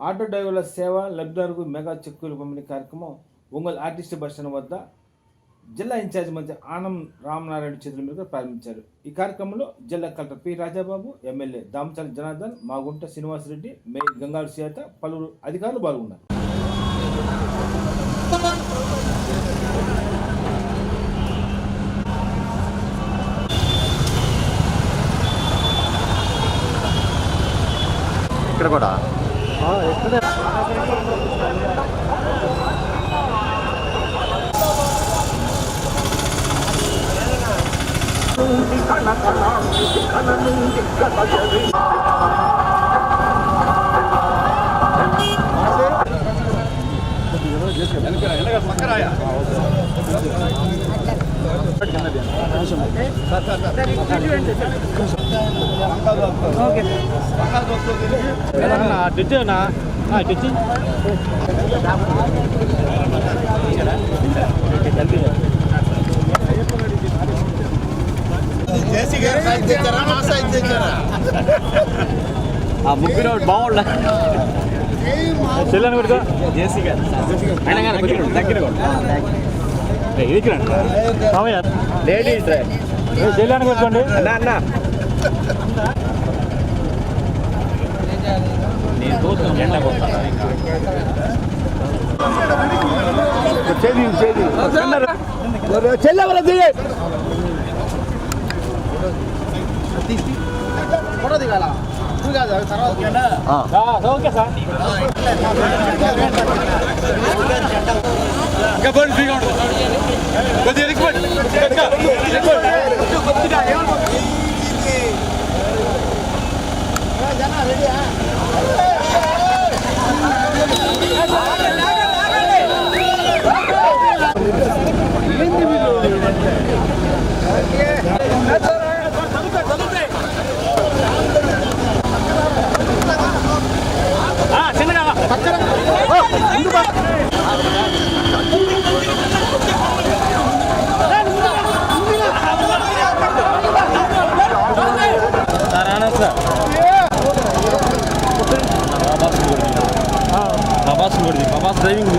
Auto డ్రైవర్ల సేవ లబ్ధిదారులకు మెగా చెక్కులు పంపిణీ కార్యక్రమం ఒంగోలు ఆర్టీసీ బస్టాండ్ వద్ద జిల్లా ఇన్ఛార్జ్ మంత్రి ఆనం రామనారాయణ చేతుల మీదుగా ప్రారంభించారు. ఈ కార్యక్రమంలో జిల్లా collector P Rajababu, MLA Damacharla Janardhan, Magunta Srinivasa Reddy, mayor Gangaru Seetha, పలువురు అధికారులు పాల్గొన్నారు. ఇక్కడ కూడా ముగ్గురు బాగుండ చెల్లని కూడా జేసీ గారు దగ్గర లేడీస్ చెల్లని కూర్చోండి అన్న చెల్లెవర ఫోటో దిగాల ఓకే సార్ బాబాస్ డ్రైవింగ్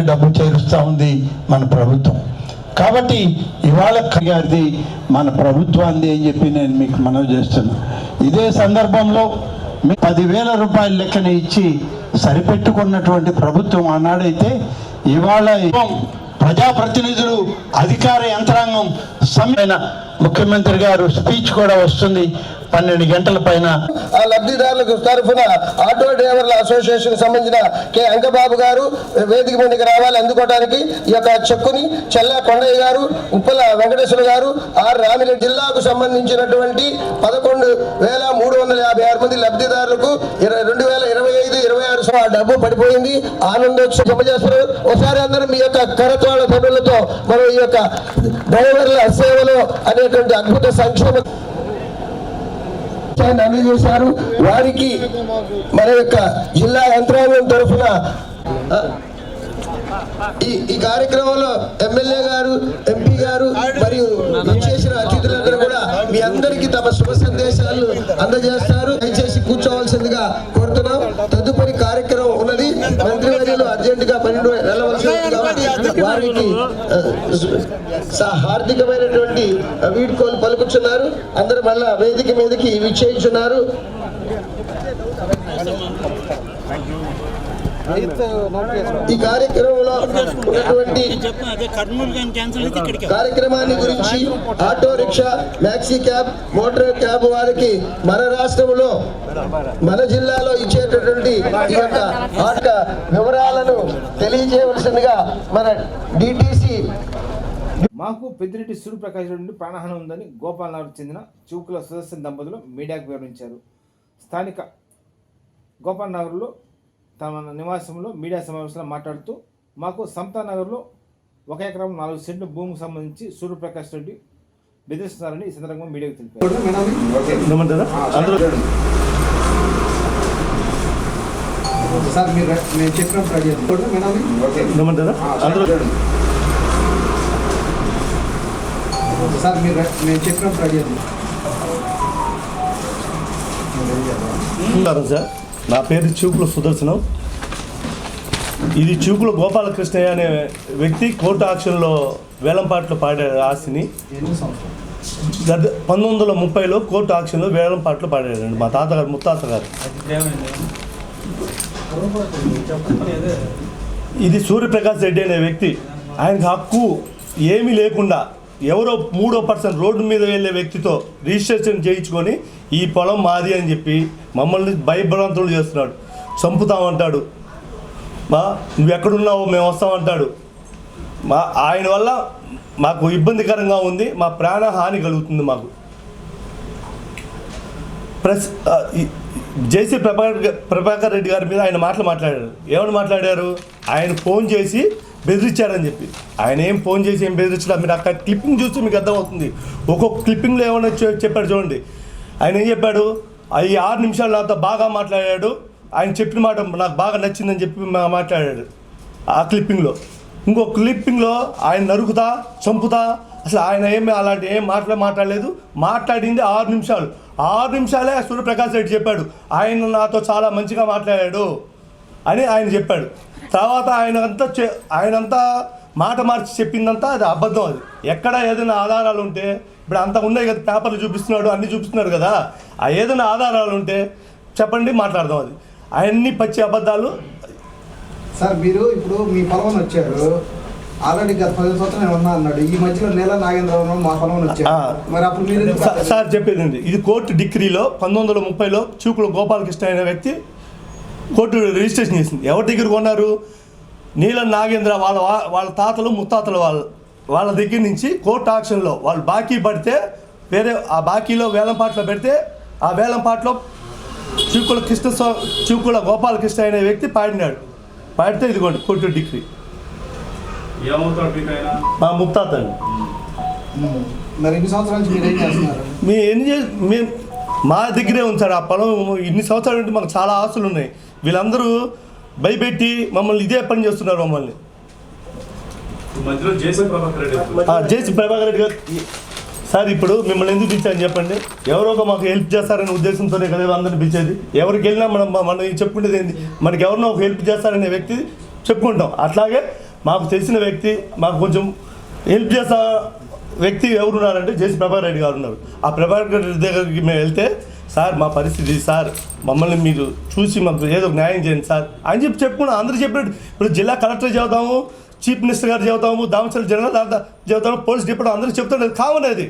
డబ్బు చేరుస్తూ ఉంది మన ప్రభుత్వం. కాబట్టి ఇవాళ గారిది మన ప్రభుత్వాన్ని అని చెప్పి నేను మీకు మనవి చేస్తున్నాను. ఇదే సందర్భంలో 10,000 రూపాయల లెక్కన ఇచ్చి సరిపెట్టుకున్నటువంటి ప్రభుత్వం ఆనాడైతే ఇవాళ ప్రజాప్రతినిధులు, అధికార యంత్రాంగం సమయమైన ముఖ్యమంత్రి గారు స్పీచ్ కూడా వస్తుంది 12 గంటల పైన. ఆ లబ్ధిదారులకు తరఫున ఆటో డ్రైవర్ల అసోసియేషన్ సంబంధించిన కె అంకబాబు గారు వేదిక మీదకి రావాలి అందుకోవడానికి. ఈ యొక్క చెక్కుని చెల్లా కొండయ్య గారు, ఉప్పల వెంకటేశ్వర గారు, ఆర్ రామిరెడ్డి జిల్లాకు సంబంధించినటువంటి 11,356 మంది లబ్ధిదారులకు 2025-26 ఆ డబ్బు పడిపోయింది. ఆనందోత్సవం జమ చేస్తారు. ఒకసారి అందరూ మీ యొక్క కరతాళ ధ్వనులతో మనం ఈ యొక్క డ్రైవర్ల సేవలో అనేటువంటి అద్భుత సంక్షేమ అందజేశారు. వారికి మన యొక్క జిల్లా యంత్రాంగం తరఫున ఈ కార్యక్రమంలో ఎమ్మెల్యే గారు, ఎంపీ గారు మరియు చేసిన అతిథులందరూ కూడా మీ అందరికీ తమ శుభ సందేశాలు అందజేస్తారు. దయచేసి కూర్చోవలసిందిగా కోరుతున్నాం. తదుపరి కార్యక్రమం ఉన్నది. మంత్రివర్యులు అర్జెంట్ గా 12 వెళ్ళవలసి ఉంది కాబట్టి వారికి హార్దికమైనటువంటి వీడ్కోలు పలుకుతున్నారు. అందరూ మళ్ళా వేదిక మీదకి విచ్చేయించున్నారు. ఈ కార్యక్రమంలో ఉన్నటువంటి కార్యక్రమాన్ని గురించి auto rickshaw, maxi cab, motor cab వారికి మన రాష్ట్రంలో మన జిల్లాలో ఇచ్చేటటువంటి ఈ యొక్క వివరాలను తెలియజేయవలసిందిగా మన డిటిసి. మాకు పెద్దిరెడ్డి సూర్యప్రకాష్ నుండి ప్రాణహాని ఉందని గోపాల్ నగర్ చెందిన చివుకుల సుదర్శన్ దంపతులు మీడియాకు వివరించారు. స్థానిక గోపాల్ నగర్లో తమ నివాసంలో మీడియా సమావేశంలో మాట్లాడుతూ మాకు సమతా నగర్లో 1 ఎకరం 4 సెంట్లు భూమికి సంబంధించి సూర్యప్రకాష్ రెడ్డి బెదిరిస్తున్నారని ఈ సందర్భంగా మీడియాకు తెలిపారు. సార్ మీరు నేను చెప్పినప్పుడు సార్ మీరు నేను చెప్పినప్పుడు సార్, నా పేరు చివుకుల సుదర్శనం. ఇది చివుకుల గోపాలకృష్ణయ్య అనే వ్యక్తి కోర్టు ఆక్షన్లో వేలంపాట్లో పాడాడు ఆస్తిని. 1930లో కోర్టు ఆక్షన్లో వేలంపాట్లో పాడాడండి మా తాతగారు, ముత్తాత గారు. ఇది సూర్యప్రకాష్ రెడ్డి అనే వ్యక్తి. ఆయనకు హక్కు ఏమీ లేకుండా ఎవరో 3వ పర్సన్ రోడ్డు మీద వెళ్ళే వ్యక్తితో రిజిస్ట్రేషన్ చేయించుకొని ఈ పొలం మాది అని చెప్పి మమ్మల్ని భయభ్రాంతులు చేస్తున్నాడు. చంపుతామంటాడు, నువ్వు ఎక్కడున్నావో మేము వస్తామంటాడు. ఆయన వల్ల మాకు ఇబ్బందికరంగా ఉంది, మా ప్రాణహాని కలుగుతుంది. మాకు జేసీ ప్రభాకర్ రెడ్డి గారి మీద ఆయన మాట్లాడారు. ఏమని మాట్లాడారు? ఆయన ఫోన్ చేసి బెదిరించారని చెప్పి. ఆయన ఏం ఫోన్ చేసి ఏం బెదిరించడా, మీరు అక్కడ క్లిప్పింగ్ చూస్తే మీకు అర్థమవుతుంది. ఒక్కొక్క క్లిప్పింగ్లో ఏమైనా చెప్పాడు చూడండి. ఆయన ఏం చెప్పాడు? ఈ 6 నిమిషాలు నాతో బాగా మాట్లాడాడు, ఆయన చెప్పిన మాట నాకు బాగా నచ్చిందని చెప్పి మాట్లాడాడు ఆ క్లిప్పింగ్లో. ఇంకో క్లిప్పింగ్లో ఆయన నరుకుతా చంపుతా, అసలు ఆయన ఏమి అలాంటి ఏం మాట్లాడలేదు. మాట్లాడింది 6 నిమిషాలు. 6 నిమిషాలే సూర్యప్రకాష్ రెడ్డి చెప్పాడు ఆయన నాతో చాలా మంచిగా మాట్లాడాడు అని ఆయన చెప్పాడు. తర్వాత ఆయనంతా మాట మార్చి చెప్పిందంతా అది అబద్ధం. అది ఎక్కడ ఏదైనా ఆధారాలు ఉంటే, ఇప్పుడు అంతా ఉన్నాయి కదా, పేపర్లు చూపిస్తున్నాడు, అన్నీ చూపిస్తున్నాడు కదా, ఆ ఏదైనా ఆధారాలు ఉంటే చెప్పండి, మాట్లాడదాం. అది అవన్నీ పచ్చి అబద్ధాలు. సార్ మీరు ఇప్పుడు మీ పొలం వచ్చారు, ఆల్రెడీ గత 10 సంవత్సరాలు నేను ఉన్నా అన్నాడు. ఈ మధ్యలో నేల నాగేంద్రవరం మా పొలం వచ్చారు, మరి అప్పుడు మీరు సార్ చెప్పేది ఇది కోర్టు డిగ్రీలో 1930లో చివుకుల గోపాలకృష్ణ అనే వ్యక్తి కోర్టు రిజిస్ట్రేషన్ చేసింది. ఎవరి దగ్గర కొన్నారు? నీలం నాగేంద్ర వాళ్ళ తాతలు ముత్తాతలు వాళ్ళ దగ్గర నుంచి కోర్టు ఆక్షన్లో వాళ్ళు బాకీ పడితే వేరే ఆ బాకీలో వేలంపాట్లో పెడితే ఆ వేలంపాట్లో చివుకుల గోపాలకృష్ణ అనే వ్యక్తి పాడితే ఇదిగోండి కోర్టు డిగ్రీ. మా ముత్తాత అండి. మరి ఇన్ని సంవత్సరాల నుంచి మీరు ఏం చేస్తున్నారు? మేము మా దగ్గరే ఉంచారు ఆ పొలం. ఇన్ని సంవత్సరాల నుండి మాకు చాలా ఆస్తులు ఉన్నాయి. వీళ్ళందరూ భయపెట్టి మమ్మల్ని ఇదే పని చేస్తున్నారు. మమ్మల్ని జేసీ ప్రభాకర్ రెడ్డి గారు సార్ ఇప్పుడు మిమ్మల్ని ఎందుకు పిలిచారని చెప్పండి? ఎవరో మాకు హెల్ప్ చేస్తారనే ఉద్దేశంతోనే కదా అందరిని పిలిచేది. ఎవరికి వెళ్ళినా మనం చెప్పుకునేది ఏంది? మనకి ఎవరినో ఒక హెల్ప్ చేస్తారనే వ్యక్తి చెప్పుకుంటాం. అట్లాగే మాకు తెలిసిన వ్యక్తి, మాకు కొంచెం హెల్ప్ చేస్తా వ్యక్తి ఎవరున్నారంటే జేసీ ప్రభాకర్ రెడ్డి గారు ఉన్నారు. ఆ ప్రభాకర్ రెడ్డి దగ్గరికి మేము వెళ్తే, సార్ మా పరిస్థితి సార్, మమ్మల్ని మీరు చూసి మాకు ఏదో న్యాయం చేయండి సార్ అని చెప్పుకున్నాం. అందరూ చెప్పినట్టు ఇప్పుడు జిల్లా కలెక్టర్ చెబుతాము, చీఫ్ మినిస్టర్ గారు చెబుతాము, దామచల్ జనరల్ చెబుతాము, పోలీస్ డిపార్ట్మెంట్ అందరూ చెప్తారు. కామన్ అది.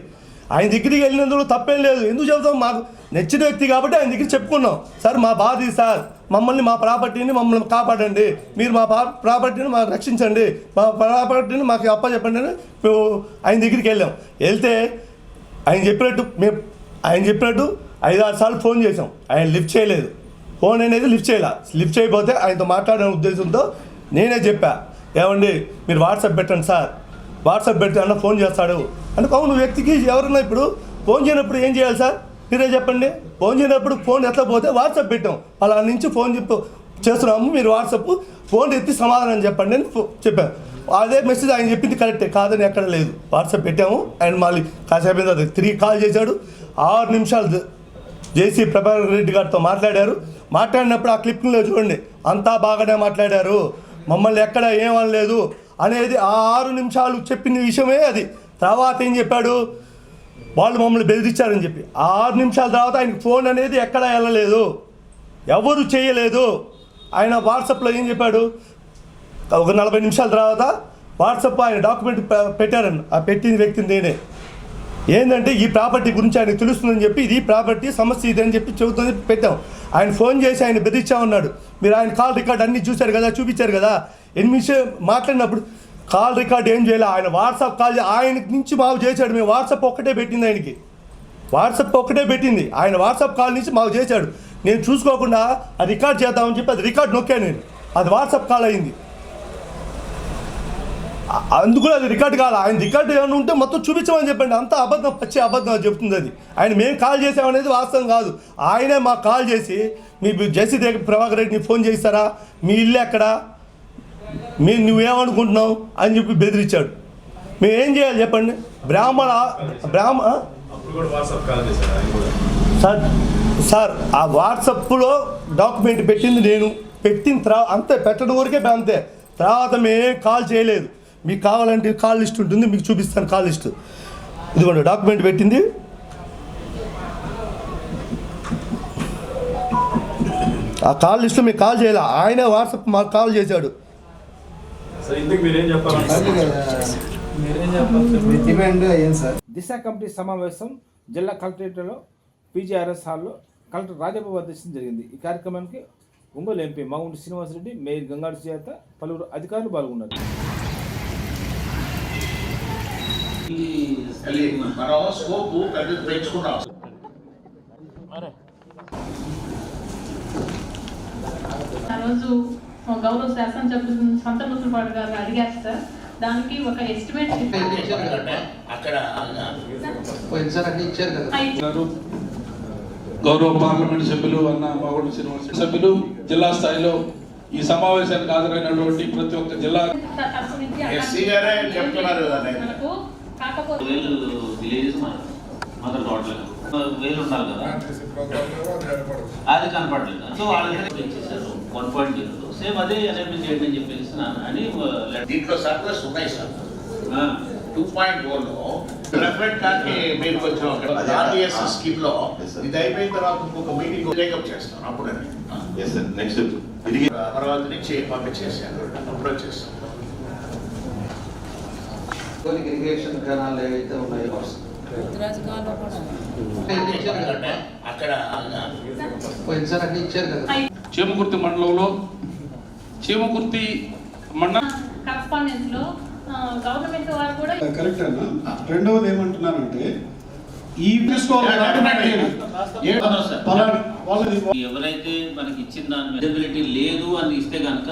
ఆయన దగ్గరికి వెళ్ళినందుకు తప్పేం లేదు. ఎందుకు చెబుతాం? మాకు నచ్చిన వ్యక్తి కాబట్టి ఆయన దగ్గర చెప్పుకున్నాం. సార్ మా బాధ సార్, మమ్మల్ని మా ప్రాపర్టీని మమ్మల్ని కాపాడండి, మీరు మా ప్రాపర్టీని మాకు రక్షించండి, మా ప్రాపర్టీని మాకు అప్పచెప్పండి అని ఆయన దగ్గరికి వెళ్ళాం. వెళ్తే ఆయన చెప్పినట్టు 5-6 సార్లు ఫోన్ చేసాం. ఆయన లిఫ్ట్ చేయలేదు. ఫోన్ అనేది లిఫ్ట్ చేయకపోతే ఆయనతో మాట్లాడే ఉద్దేశంతో నేనే చెప్పా, ఏమండి మీరు వాట్సాప్ పెట్టండి సార్, వాట్సాప్ పెట్టి అన్న ఫోన్ చేస్తాడు అంటే. అవును, వ్యక్తికి ఎవరన్నా ఇప్పుడు ఫోన్ చేయనప్పుడు ఏం చేయాలి సార్ మీరే చెప్పండి? ఫోన్ చేయనప్పుడు ఫోన్ ఎత్తకపోతే వాట్సాప్ పెట్టాం, అలా నుంచి ఫోన్ చేస్తున్నాము, మీరు వాట్సాప్ ఫోన్ ఎత్తి సమాధానం చెప్పండి అని చెప్పాను. అదే మెసేజ్ ఆయన చెప్పింది కరెక్టే, కాదని ఎక్కడ లేదు. వాట్సాప్ పెట్టాము. ఆయన మళ్ళీ కాసేపు 3 కాల్ చేశాడు. 6 నిమిషాలు జేసీ ప్రభాకర్ రెడ్డి గారితో మాట్లాడినప్పుడు ఆ క్లిప్లో చూడండి, అంతా బాగానే మాట్లాడారు, మమ్మల్ని ఎక్కడ ఏమనలేదు, అనేది ఆ 6 నిమిషాలు చెప్పిన విషయమే అది. తర్వాత ఏం చెప్పాడు, వాళ్ళు మమ్మల్ని బెదిరించారని చెప్పి. ఆ 6 నిమిషాల తర్వాత ఆయనకి ఫోన్ అనేది ఎక్కడ వెళ్ళలేదు, ఎవరు చేయలేదు. ఆయన వాట్సాప్లో ఏం చెప్పాడు, ఒక 40 నిమిషాల తర్వాత వాట్సాప్ ఆయన డాక్యుమెంట్ పెట్టారని, ఆ పెట్టిన వ్యక్తిని నేనే. ఏంటంటే ఈ ప్రాపర్టీ గురించి ఆయనకు తెలుస్తుందని చెప్పి, ఇది ప్రాపర్టీ సమస్య ఇది అని చెప్పి చెబుతుంది పెట్టాం. ఆయన ఫోన్ చేసి ఆయన బెదిరించామన్నాడు. మీరు ఆయన కాల్ రికార్డ్ అన్నీ చూశారు కదా, చూపించారు కదా. 8 నిమిషాలు మాట్లాడినప్పుడు కాల్ రికార్డ్ ఏం చేయాలి, ఆయన వాట్సాప్ కాల్ ఆయనకి నుంచి మాకు చేశాడు. మేము వాట్సాప్ ఒక్కటే పెట్టింది ఆయనకి, వాట్సాప్ ఒక్కటే పెట్టింది. ఆయన వాట్సాప్ కాల్ నుంచి మాకు చేశాడు. నేను చూసుకోకుండా అది రికార్డ్ చేద్దామని చెప్పి అది రికార్డ్ నొక్కాను నేను, అది వాట్సాప్ కాల్ అయింది. అందుకు అది రికార్డ్ కాదు. ఆయన రికార్డు ఏమైనా ఉంటే మొత్తం చూపించమని చెప్పండి. అంత అబద్ధం, పచ్చి అబద్ధం అది చెప్తుంది. అది ఆయన మేము కాల్ చేసామనేది వాస్తవం కాదు. ఆయనే మాకు కాల్ చేసి మీ జేసీ దగ్గర ప్రభాకర్ రెడ్డిని ఫోన్ చేస్తారా, మీ ఇల్లు ఎక్కడ, నువ్వేమనుకుంటున్నావు అని చెప్పి బెదిరించాడు. మేము ఏం చేయాలి చెప్పండి. సార్ ఆ వాట్సాప్లో డాక్యుమెంట్ పెట్టింది నేను, పెట్టిన తర్వాత అంతే, పెట్టడం వరకే అంతే. తర్వాత మేమేం కాల్ చేయలేదు. మీకు కావాలంటే కాల్ లిస్ట్ ఉంటుంది, మీకు చూపిస్తాను కాల్ లిస్ట్. ఇదిగోండి డాక్యుమెంట్ పెట్టింది. ఆ కాల్ లిస్ట్లో మీకు కాల్ చేయాలి. ఆయనే వాట్సాప్ మాకు కాల్ చేశాడు. దిశ కమిటీ సమావేశం జిల్లా కలెక్టరేట్లో పీజీఆర్ఎస్ హాల్లో కలెక్టర్ రాజబాబు అధ్యక్షతన జరిగింది. ఈ కార్యక్రమానికి ఒంగోలు ఎంపీ మాగుంటి శ్రీనివాసరెడ్డి, మేయర్ గంగాడు సుజాత, పలువురు అధికారులు పాల్గొన్నారు. ఆ రోజు గౌరవ శాసనసభ్యులు సంతనూసులపాడు గారు అడిగారు సార్, దానికి ఒక ఎస్టిమేట్ గౌరవ పార్లమెంట్ సభ్యులు అన్న మాగుంటి శ్రీనివాస సభ్యులు, జిల్లా స్థాయిలో ఈ సమావేశానికి హాజరైనటువంటి ప్రతి ఒక్క జిల్లా వేలు ఉండాలి కదా, అది కనపడలేదు. సో వాళ్ళ ఇచ్చేసారు 1.0. సేమ్ అదే ఎనేబుల్ చేయండి అని చెప్పేసి అని దీంట్లో సర్ప్లస్ ఉన్నాయి సార్. 2.0లో రెఫరెంట్ కానీ మీరు కొంచెం ఆర్డిఎస్ స్కీమ్ లో ఇది అయిపోయిన తర్వాత ఇంకొక మీటింగ్ టేకప్ చేస్తాం. అప్పుడు నెక్స్ట్ తర్వాత నుంచి పంపించేసాను, అప్పుడు వచ్చేస్తాం. ఇరిగేషన్ కెనాల్ ఏవైతే ఉన్నాయో అక్కడ ఇచ్చారు కదా. చీమకుర్తి మండలంలో చీమకుర్తి మండలం కరస్పాండెన్స్ లో గవర్నమెంట్ వారు కూడా కరెక్ట్ అన్న. రెండవది ఏమంటున్నానంటే ఈ ఎవరైతే మనకి ఇచ్చిన దాని విజిబిలిటీ లేదు అని ఇస్తే కనుక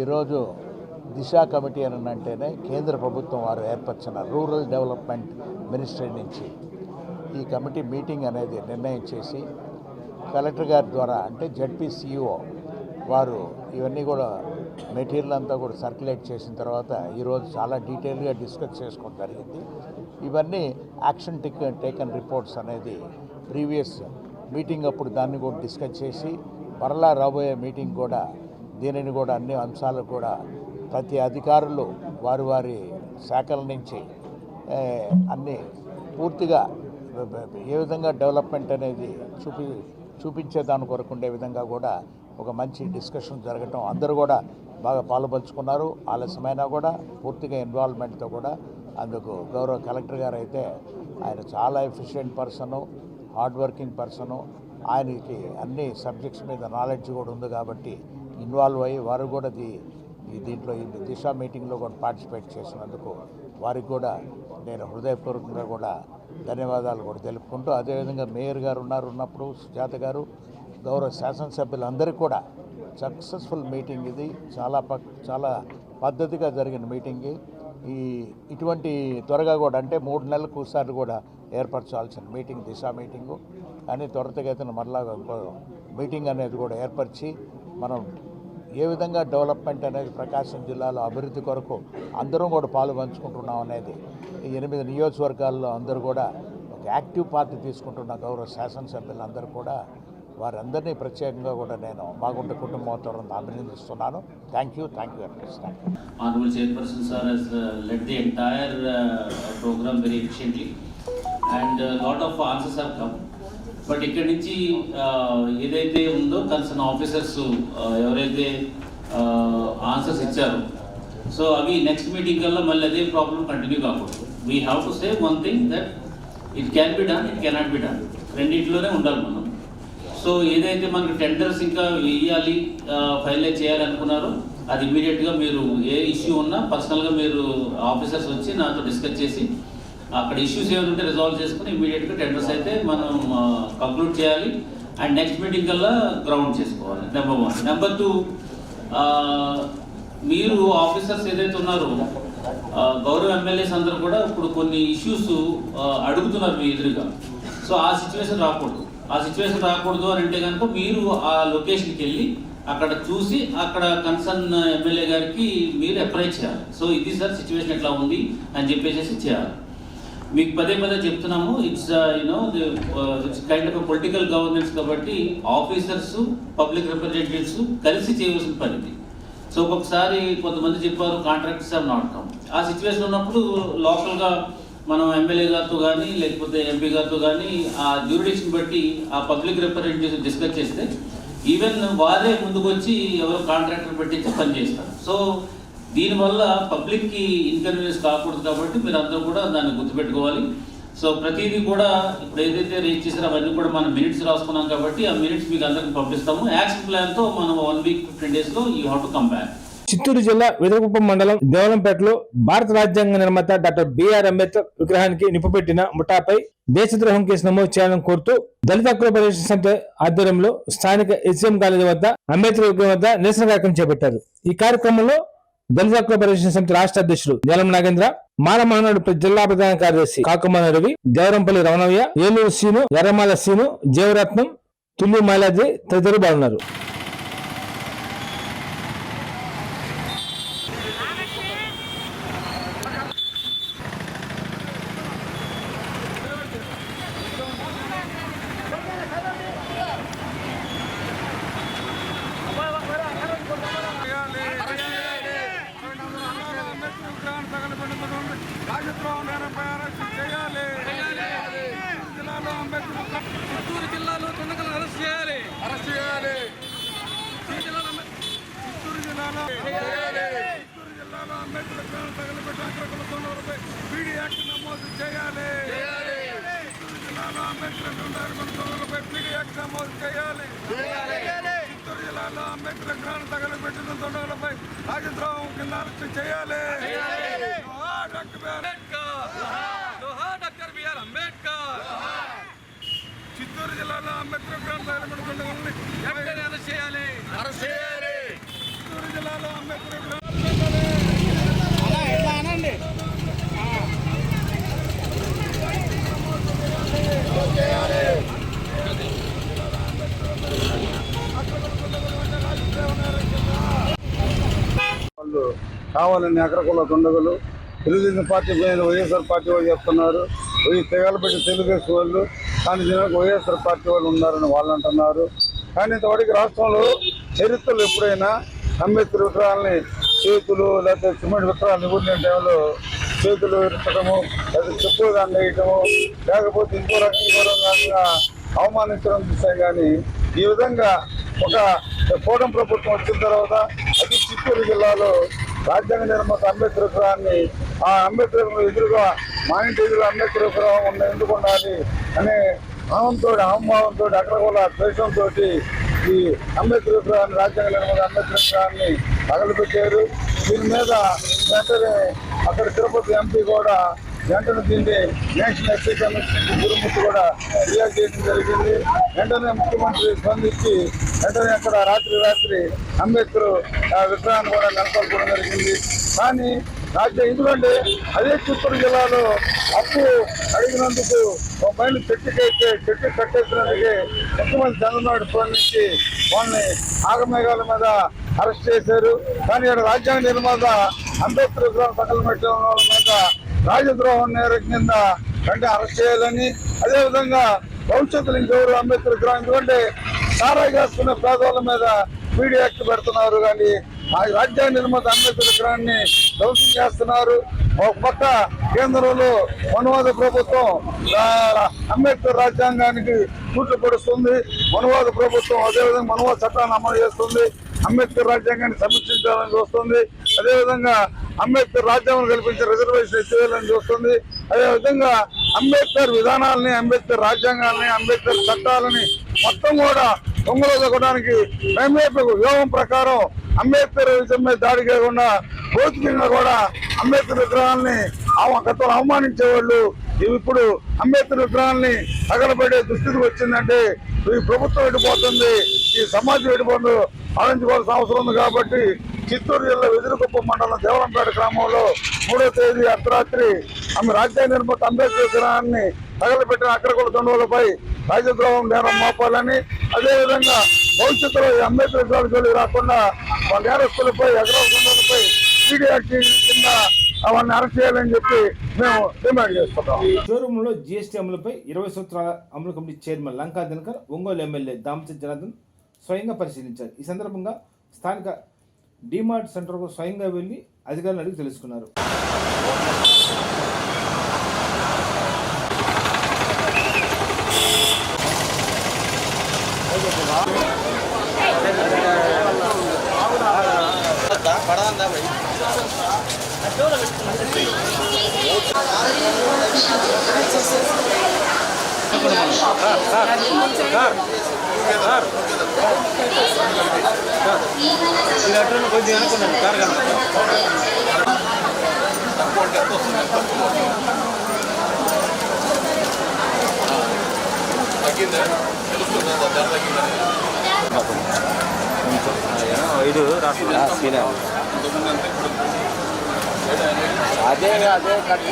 ఈరోజు దిశ కమిటీ అని అంటేనే కేంద్ర ప్రభుత్వం వారు ఏర్పరిచిన రూరల్ డెవలప్మెంట్ మినిస్ట్రీ నుంచి ఈ కమిటీ మీటింగ్ అనేది నిర్ణయం చేసి కలెక్టర్ గారి ద్వారా అంటే జడ్పీసీఓ వారు ఇవన్నీ కూడా మెటీరియల్ అంతా కూడా సర్క్యులేట్ చేసిన తర్వాత ఈరోజు చాలా డీటెయిల్గా డిస్కస్ చేసుకోవడం జరిగింది. ఇవన్నీ యాక్షన్ టేకన్ రిపోర్ట్స్ అనేది ప్రీవియస్ మీటింగ్ అప్పుడు దాన్ని కూడా డిస్కస్ చేసి మరలా రాబోయే మీటింగ్ కూడా దీనిని కూడా అన్ని అంశాలకు కూడా ప్రతి అధికారులు వారి వారి శాఖల నుంచి అన్నీ పూర్తిగా ఏ విధంగా డెవలప్మెంట్ అనేది చూపించే దాని కొరకు ఉండే విధంగా కూడా ఒక మంచి డిస్కషన్ జరగటం, అందరూ కూడా బాగా పాలుపంచుకున్నారు. ఆలస్యమైనా కూడా పూర్తిగా ఇన్వాల్వ్మెంట్తో కూడా అందుకు గౌరవ కలెక్టర్ గారు అయితే ఆయన చాలా efficient person, hard working person, ఆయనకి అన్ని సబ్జెక్ట్స్ మీద నాలెడ్జ్ కూడా ఉంది కాబట్టి ఇన్వాల్వ్ అయ్యి వారు కూడా దీంట్లో ఈ దిశ మీటింగ్లో కూడా పార్టిసిపేట్ చేసినందుకు వారికి కూడా నేను హృదయపూర్వకంగా కూడా ధన్యవాదాలు కూడా తెలుపుకుంటూ, అదేవిధంగా మేయర్ గారు ఉన్నప్పుడు సుజాత గారు, గౌరవ శాసనసభ్యులందరికీ కూడా సక్సెస్ఫుల్ మీటింగ్ ఇది. చాలా పద్ధతిగా జరిగిన మీటింగ్. ఇటువంటి త్వరగా కూడా అంటే 3 నెలలకు ఒకసారి కూడా ఏర్పరచాల్సిన మీటింగ్ దిశ మీటింగు. కానీ త్వరితగతిన మరలా మీటింగ్ అనేది కూడా ఏర్పరిచి మనం ఏ విధంగా డెవలప్మెంట్ అనేది ప్రకాశం జిల్లాలో అభివృద్ధి కొరకు అందరం కూడా పాలు పంచుకుంటున్నాం అనేది ఈ 8 నియోజకవర్గాల్లో అందరూ కూడా ఒక యాక్టివ్ పార్టీ తీసుకుంటున్న గౌరవ శాసనసభ్యులందరూ కూడా వారందరినీ ప్రత్యేకంగా కూడా నేను మాగుంట కుటుంబంతో అభినందిస్తున్నాను. Thank you very much. Honorable Chairperson sir has led the entire program very efficiently and lot of answers have come. But ఇక్కడి నుంచి ఏదైతే ఉందో కన్సర్న్ ఆఫీసర్స్ ఎవరైతే ఆన్సర్స్ ఇచ్చారో సో అవి నెక్స్ట్ మీటింగ్ కల్లా మళ్ళీ అదే ప్రాబ్లం కంటిన్యూ కాకూడదు. We have to say one thing that it can be done, it cannot be done, రెండింటిలోనే ఉండాలి మనం. సో ఏదైతే మనకు టెండర్స్ ఇంకా వేయాలి ఫైనలైజ్ చేయాలనుకున్నారో అది ఇమీడియట్గా మీరు ఏ ఇష్యూ ఉన్నా పర్సనల్గా మీరు ఆఫీసర్స్ వచ్చి నాతో డిస్కస్ చేసి అక్కడ ఇష్యూస్ ఏమైనా ఉంటే రిజాల్వ్ చేసుకుని ఇమీడియట్గా టెండర్స్ అయితే మనం కంక్లూడ్ చేయాలి అండ్ నెక్స్ట్ మీటింగ్ కల్లా గ్రౌండ్ చేసుకోవాలి. నెంబర్ 1. నెంబర్ 2, మీరు ఆఫీసర్స్ ఏదైతే ఉన్నారో గౌరవ ఎమ్మెల్యేస్ అందరూ కూడా ఇప్పుడు కొన్ని ఇష్యూస్ అడుగుతున్నారు మీ ఎదురుగా. సో ఆ సిచ్యువేషన్ రాకూడదు అని అంటే కనుక మీరు ఆ లొకేషన్కి వెళ్ళి అక్కడ చూసి అక్కడ కన్సర్న్ ఎమ్మెల్యే గారికి మీరు అప్లై చేయాలి. సో ఇది సార్ సిచ్యువేషన్ ఎట్లా ఉంది అని చెప్పేసి చేయాలి. మీకు పదే చెప్తున్నాము, it's it's kind of political governance కాబట్టి ఆఫీసర్స్ పబ్లిక్ రిప్రజెంటేటివ్స్ కలిసి చేయవలసిన పనిది. సో ఒక్కొక్కసారి కొంతమంది చెప్పారు కాంట్రాక్టర్స్ హావ్ నాట్ కమ్. ఆ సిచ్యువేషన్ ఉన్నప్పుడు లోకల్గా మనం ఎమ్మెల్యే గారితో కానీ లేకపోతే ఎంపీ గారితో కానీ ఆ జ్యూరిడిక్షన్ బట్టి ఆ పబ్లిక్ రిప్రజెంటేటివ్స్ డిస్కస్ చేస్తే ఈవెన్ వారే ముందుకు వచ్చి ఎవరో కాంట్రాక్టర్ పెట్టించి పని చేస్తారు. సో దీనివల్ల పబ్లిక్కి ఇన్కన్వీనియన్స్ కాకూడదు కాబట్టి మీరు అందరూ కూడా దాన్ని గుర్తుపెట్టుకోవాలి. సో ప్రతిదీ కూడా ఇప్పుడు ఏదైతే రీచ్ చేసారో అవన్నీ కూడా మనం మినిట్స్ రాసుకున్నాం కాబట్టి ఆ మినిట్స్ మీకు అందరికి పంపిస్తాము. యాక్షన్ ప్లాన్తో మనం 1 week 15 daysలో you have to come back. Chittoor జిల్లా వెదరకుప్పం మండలం దేవలంపేటలో భారత రాజ్యాంగ నిర్మాత డాక్టర్ బిఆర్ అంబేద్కర్ విగ్రహానికి నిప్పుపెట్టిన ముఠాపై దేశద్రోహం కేసు నమోదు చేయాలని కోరుతూ దళిత హక్కుల పరిరక్షణ సమితి ఆధ్వర్యంలో స్థానిక ఎస్ఎం కాలేజీ వద్ద అంబేద్కర్ విగ్రహం వద్ద నిరసన కార్యక్రమం చేపట్టారు. ఈ కార్యక్రమంలో దళిత హక్కుల పరిరక్షణ సమితి రాష్ట్ర అధ్యక్షుడు నీలం నాగేంద్ర, మాల మహానాడు జిల్లా ప్రధాన కార్యదర్శి కాకుమాన రవి, దేవరంపల్లి రమణయ్య, ఏలూరు సీను, ఎర్రమాల సీను, జీవరత్నం, తుల్లి మైలాద్రి తదితరులు పాల్గొన్నారు. చిత్తూరు జిల్లాలో దుండగులను అరెస్ట్ చేయాలి. చిత్తూరు జిల్లాలో అంబేద్కర్ విగ్రహాన్ని తగలబెట్టి అక్రకుల దొంగలపై పీడీ యాక్ట్ నమోదు చేయాలి. చిత్తూరు జిల్లాలో అంబేద్కర్ దొంగలపై పీడీ యాక్ట్ నమోదు చేయాలి. చిత్తూరు జిల్లాలో అంబేద్కర్ విగ్రహాన్ని తగలబెట్టిన దొంగలపై రాజద్రోహం కింద అరెస్ట్ చేయాలి. Doctor BR Ambedkar. చిత్తూరు జిల్లాలో అంబేద్కర్ విగ్రహాన్ని ఎక్కడైనా అరెస్ట్ చేయాలి. చిత్తూరు జిల్లాలో అంబేద్కర్ విగ్రహాన్ని వాళ్ళు కావాలని అగ్రకుల దుండగులు తెలుగుదేశం పార్టీ పైన వైఎస్ఆర్ పార్టీ వాళ్ళు చెప్తున్నారు. తెగలబెట్టి తెలుగుదేశం వాళ్ళు, కానీ దీనికి వైఎస్ఆర్ పార్టీ వాళ్ళు ఉన్నారని వాళ్ళు అంటున్నారు. కానీ ఇంతవరకు రాష్ట్రంలో చరిత్రలు ఎప్పుడైనా అంబేద్కర్ విగ్రహాలని చేతులు లేకపోతే సిమెంట్ విగ్రహాలు నిగుడిన టైంలో చేతులు విరచడము లేదా చెప్పులు దాన్ని వేయటము లేకపోతే ఇంకో రకంగా అవమానించడం చూస్తాయి. కానీ ఈ విధంగా ఒక కూటమి ప్రభుత్వం వచ్చిన తర్వాత అది చిత్తూరు జిల్లాలో రాజ్యాంగ నిర్మాత అంబేద్కర్ విగ్రహాన్ని ఆ అంబేద్కర్ ఎదురుగా మా ఇంటి ఎదురు అంబేద్కర్ విగ్రహం ఎందుకు ఉండాలి అనే అహంభావంతో అగ్రకుల ద్వేషంతో ఈ అంబేద్కర్ విగ్రహాన్ని రాజ్యాంగ నిర్మాత అంబేద్కర్ విగ్రహాన్ని తగలబెట్టారు. దీని మీద వెంటనే అక్కడ తిరుపతి ఎంపీ కూడా వెంటనే దీన్ని నేషనల్ ఎస్సీ కమిషన్ గురుమూర్తి కూడా ఫిర్యాదు చేయడం జరిగింది. వెంటనే ముఖ్యమంత్రి స్పందించి వెంటనే అక్కడ రాత్రి అంబేద్కర్ విగ్రహాన్ని కూడా నెలకొల్పడం జరిగింది. కానీ ఎందుకంటే అదే చిత్తూరు జిల్లాలో అప్పు అడిగినందుకు ఒక మైలు చెట్టు కట్టేసినందుకే ముఖ్యమంత్రి చంద్రబాబు స్పందించి వాళ్ళని ఆగమేఘాల మీద అరెస్ట్ చేశారు. కానీ ఇక్కడ రాజ్యాంగ నిర్మాత అంబేద్కర్ విగ్రహం తగలబెట్టడం మీద రాజద్రోహం నేరం కింద వెంటనే అరెస్ట్ చేయాలని, అదేవిధంగా భవిష్యత్తులో ఇంకెవరు అంబేద్కర్ విగ్రహం ఎందుకంటే సారాయి కాసుకునే పేదవాళ్ళ మీద పీడీ యాక్ట్ పెడుతున్నారు. కానీ ఆ రాజ్యాంగ నిర్మాత అంబేద్కర్ విగ్రహాన్ని ధ్వంసం చేస్తున్నారు. ఒక పక్క కేంద్రంలో మనువాద ప్రభుత్వం అంబేద్కర్ రాజ్యాంగానికి తూట్లు పడుస్తుంది. మనువాద ప్రభుత్వం అదేవిధంగా మనువాద చట్టాన్ని అమలు చేస్తుంది. అంబేద్కర్ రాజ్యాంగాన్ని సమీక్షించాలని చూస్తుంది. అదేవిధంగా అంబేద్కర్ రాజ్యాంగం కల్పించే రిజర్వేషన్ ఎత్తివేయాలని చూస్తుంది. అదేవిధంగా అంబేద్కర్ విధానాలని, అంబేద్కర్ రాజ్యాంగాల్ని, అంబేద్కర్ చట్టాలని మొత్తం కూడా దొంగలో దొక్కడానికి వ్యూహం ప్రకారం అంబేద్కర్ విషయం మీద దాడి కాకుండా భౌతికంగా కూడా అంబేద్కర్ విగ్రహాలని గతంలో అవమానించేవాళ్ళు ఇప్పుడు అంబేద్కర్ విగ్రహాన్ని తగలబడే దుస్థితికి వచ్చిందంటే ఈ ప్రభుత్వం ఎడిపోతుంది, ఈ సమాజం ఎడిపోతుంది ఆలోచించుకోవాల్సిన అవసరం ఉంది. కాబట్టి చిత్తూరు జిల్లా వెదురుకుప్ప మండలం దేవరంపేట గ్రామంలో 3వ తేదీ అర్ధరాత్రి ఆమె రాజ్యాంగ నిర్మాత అంబేద్కర్ విగ్రహాన్ని తగలబెట్టిన అగ్రకుల దండులపై రాజద్రోహం నేరం మోపాలని, అదేవిధంగా భవిష్యత్తులో ఈ అంబేద్కర్ విగ్రహాలు జోలికి రాకుండా వాళ్ళ నేరస్తులపై అగ్రకుల దండులపై పీడీ యాక్ట్ కింద అవన్నీ అరెస్ట్ చేయాలని చెప్పి మేము డిమాండ్ చేస్తున్నాం. షోరూంలో జీఎస్టీ అమలుపై 20 సూత్రాల అమలు committee chairman Lanka Dinakar, Ongole MLA Damachandra Janardhan స్వయంగా పరిశీలించారు. ఈ సందర్భంగా స్థానిక డిమార్ట్ సెంటర్కు స్వయంగా వెళ్లి అధికారులను అడిగి తెలుసుకున్నారు.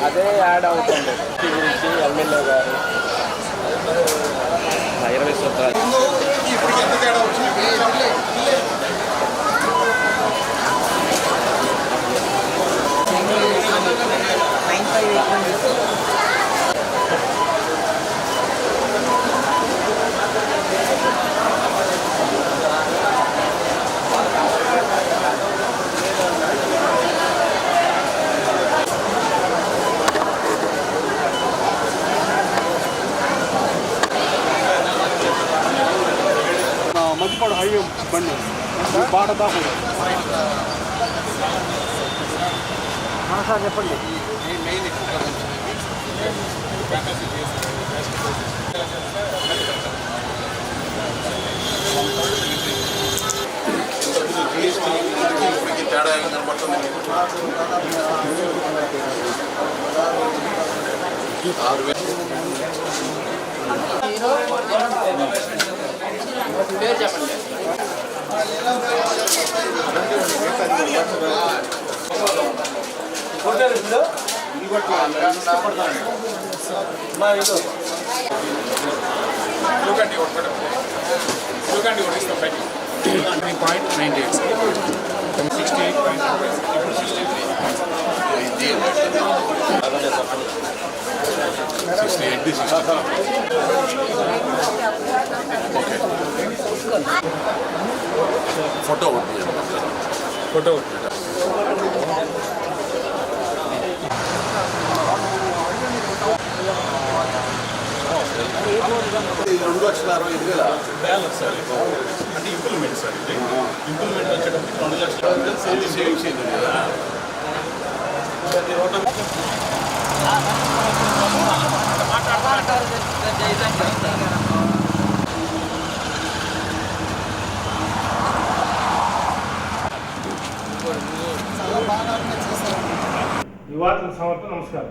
అదే యాడ్ అవుతుంది గురించి ఎమ్మెల్యే గారు 20 సూత్రాలు మధ్యపాడు హైవే బండి బాట దాకా సార్ చెప్పండి. తేడా కనబడుతుంది. 6,000 చెప్పండి. ఫోటో ఫోటో 2,60,000 బ్యాలెన్స్ సార్, అంటే ఇంప్లిమెంట్ సార్. ఇది ఇంప్లిమెంట్ వచ్చేటప్పుడు 2 లక్షలు సేవింగ్స్ అయింది కదా. ఈ వార్తల సమర్పణ. నమస్కారం.